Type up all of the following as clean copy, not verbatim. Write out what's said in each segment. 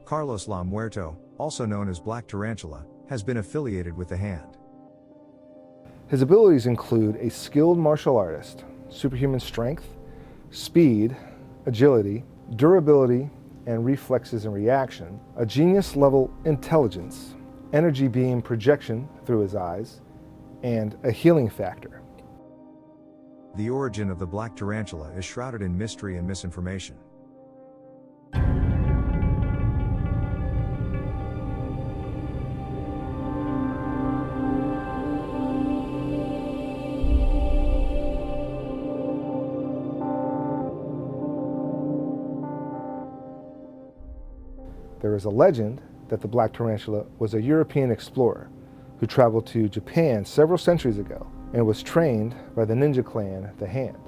Carlos La Muerto, also known as Black Tarantula, has been affiliated with the Hand. His abilities include a skilled martial artist, superhuman strength, speed, agility, durability, and reflexes and reaction, a genius-level intelligence, energy beam projection through his eyes, and a healing factor. The origin of the Black Tarantula is shrouded in mystery and misinformation. There is a legend that the Black Tarantula was a European explorer who traveled to Japan several centuries ago and was trained by the ninja clan, the Hand.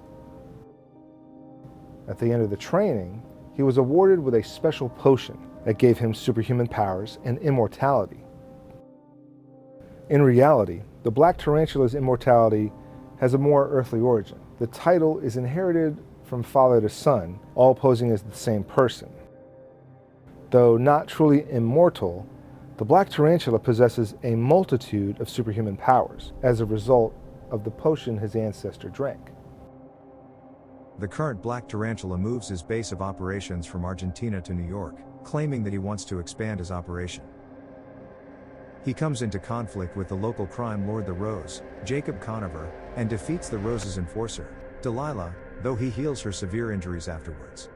At the end of the training, he was awarded with a special potion that gave him superhuman powers and immortality. In reality, the Black Tarantula's immortality has a more earthly origin. The title is inherited from father to son, all posing as the same person. Though not truly immortal, the Black Tarantula possesses a multitude of superhuman powers as a result of the potion his ancestor drank. The current Black Tarantula moves his base of operations from Argentina to New York, claiming that he wants to expand his operation. He comes into conflict with the local crime lord the Rose, Jacob Conover, and defeats the Rose's enforcer, Delilah, though he heals her severe injuries afterwards.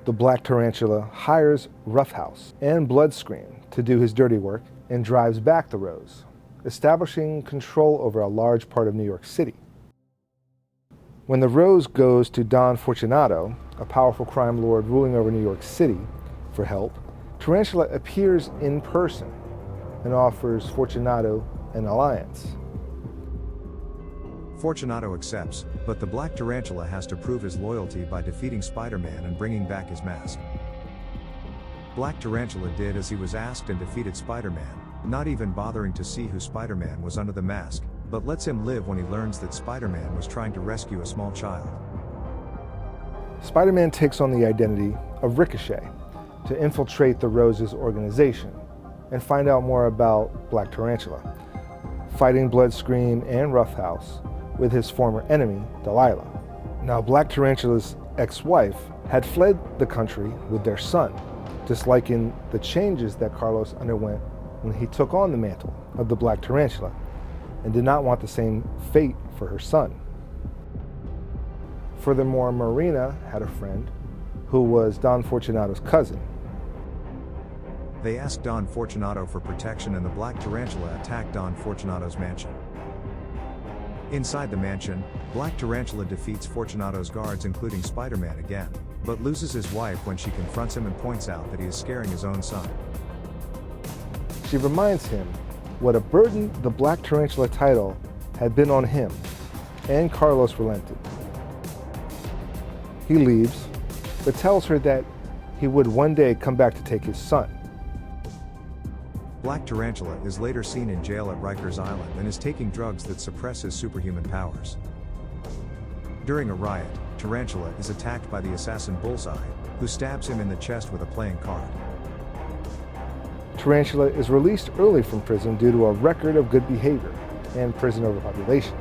The Black Tarantula hires Roughhouse and Bloodscream to do his dirty work and drives back the Rose, establishing control over a large part of New York City. When the Rose goes to Don Fortunato, a powerful crime lord ruling over New York City, for help, Tarantula appears in person and offers Fortunato an alliance. Fortunato accepts, but the Black Tarantula has to prove his loyalty by defeating Spider-Man and bringing back his mask. Black Tarantula did as he was asked and defeated Spider-Man, not even bothering to see who Spider-Man was under the mask, but lets him live when he learns that Spider-Man was trying to rescue a small child. Spider-Man takes on the identity of Ricochet to infiltrate the Rose's organization and find out more about Black Tarantula, fighting Bloodscream and Roughhouse with his former enemy, Delilah. Now, Black Tarantula's ex-wife had fled the country with their son, disliking the changes that Carlos underwent when he took on the mantle of the Black Tarantula, and did not want the same fate for her son. Furthermore, Marina had a friend who was Don Fortunato's cousin. They asked Don Fortunato for protection and the Black Tarantula attacked Don Fortunato's mansion. Inside the mansion, Black Tarantula defeats Fortunato's guards including Spider-Man again, but loses his wife when she confronts him and points out that he is scaring his own son. She reminds him what a burden the Black Tarantula title had been on him, and Carlos relented. He leaves, but tells her that he would one day come back to take his son. Black Tarantula is later seen in jail at Rikers Island and is taking drugs that suppress his superhuman powers. During a riot, Tarantula is attacked by the assassin Bullseye, who stabs him in the chest with a playing card. Tarantula is released early from prison due to a record of good behavior and prison overpopulation.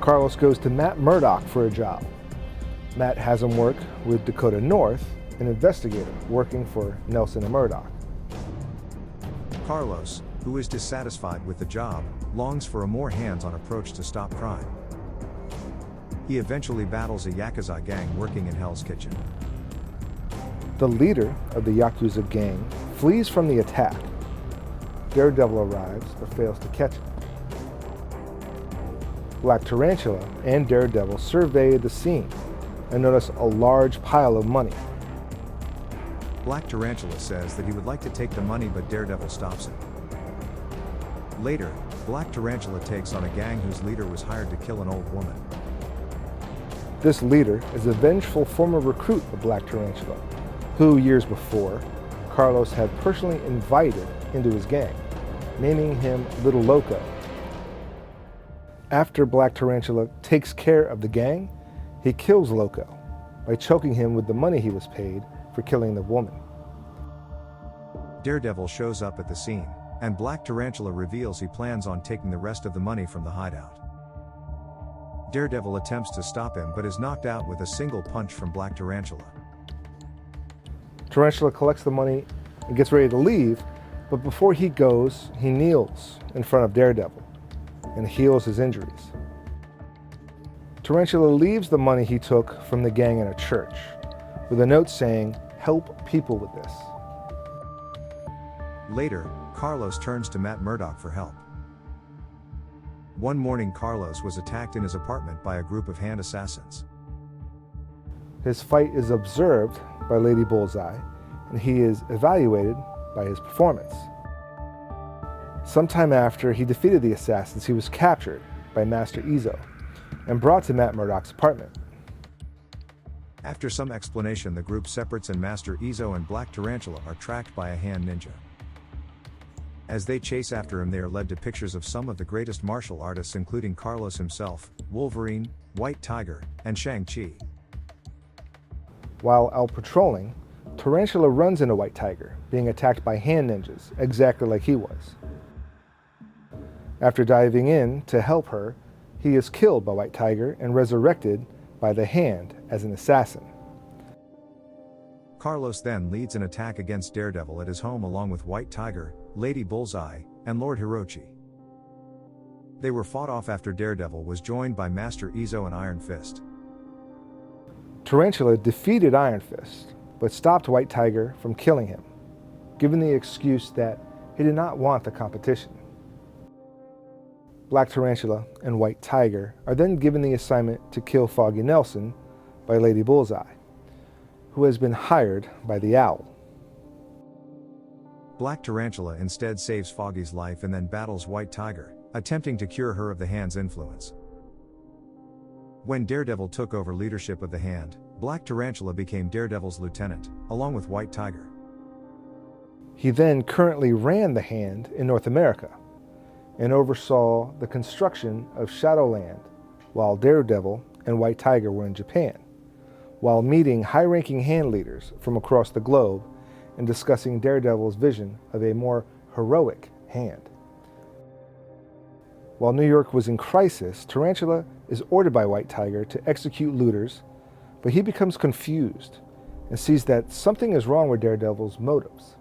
Carlos goes to Matt Murdock for a job. Matt has him work with Dakota North, an investigator working for Nelson and Murdock. Carlos, who is dissatisfied with the job, longs for a more hands-on approach to stop crime. He eventually battles a Yakuza gang working in Hell's Kitchen. The leader of the Yakuza gang flees from the attack. Daredevil arrives but fails to catch him. Black Tarantula and Daredevil survey the scene and notice a large pile of money. Black Tarantula says that he would like to take the money, but Daredevil stops him. Later, Black Tarantula takes on a gang whose leader was hired to kill an old woman. This leader is a vengeful former recruit of Black Tarantula, who years before, Carlos had personally invited into his gang, naming him Little Loco. After Black Tarantula takes care of the gang, he kills Loco by choking him with the money he was paid for killing the woman. Daredevil shows up at the scene, and Black Tarantula reveals he plans on taking the rest of the money from the hideout. Daredevil attempts to stop him but is knocked out with a single punch from Black Tarantula. Tarantula collects the money and gets ready to leave, but before he goes, he kneels in front of Daredevil and heals his injuries. Tarantula leaves the money he took from the gang in a church, with a note saying, "Help people with this." Later, Carlos turns to Matt Murdock for help. One morning, Carlos was attacked in his apartment by a group of hand assassins. His fight is observed by Lady Bullseye, and he is evaluated by his performance. Sometime after he defeated the assassins, he was captured by Master Izo and brought to Matt Murdock's apartment. After some explanation, the group separates and Master Izo and Black Tarantula are tracked by a hand ninja. As they chase after him, they are led to pictures of some of the greatest martial artists, including Carlos himself, Wolverine, White Tiger, and Shang-Chi. While out patrolling, Tarantula runs into White Tiger, being attacked by hand ninjas, exactly like he was. After diving in to help her, he is killed by White Tiger and resurrected by the Hand as an assassin. Carlos then leads an attack against Daredevil at his home along with White Tiger, Lady Bullseye, and Lord Hirochi. They were fought off after Daredevil was joined by Master Izo and Iron Fist. Tarantula defeated Iron Fist, but stopped White Tiger from killing him, giving the excuse that he did not want the competition. Black Tarantula and White Tiger are then given the assignment to kill Foggy Nelson by Lady Bullseye, who has been hired by the Owl. Black Tarantula instead saves Foggy's life and then battles White Tiger, attempting to cure her of the Hand's influence. When Daredevil took over leadership of the Hand, Black Tarantula became Daredevil's lieutenant, along with White Tiger. He then currently ran the Hand in North America, and oversaw the construction of Shadowland, while Daredevil and White Tiger were in Japan, while meeting high-ranking Hand leaders from across the globe and discussing Daredevil's vision of a more heroic Hand. While New York was in crisis, Tarantula is ordered by White Tiger to execute looters, but he becomes confused and sees that something is wrong with Daredevil's motives.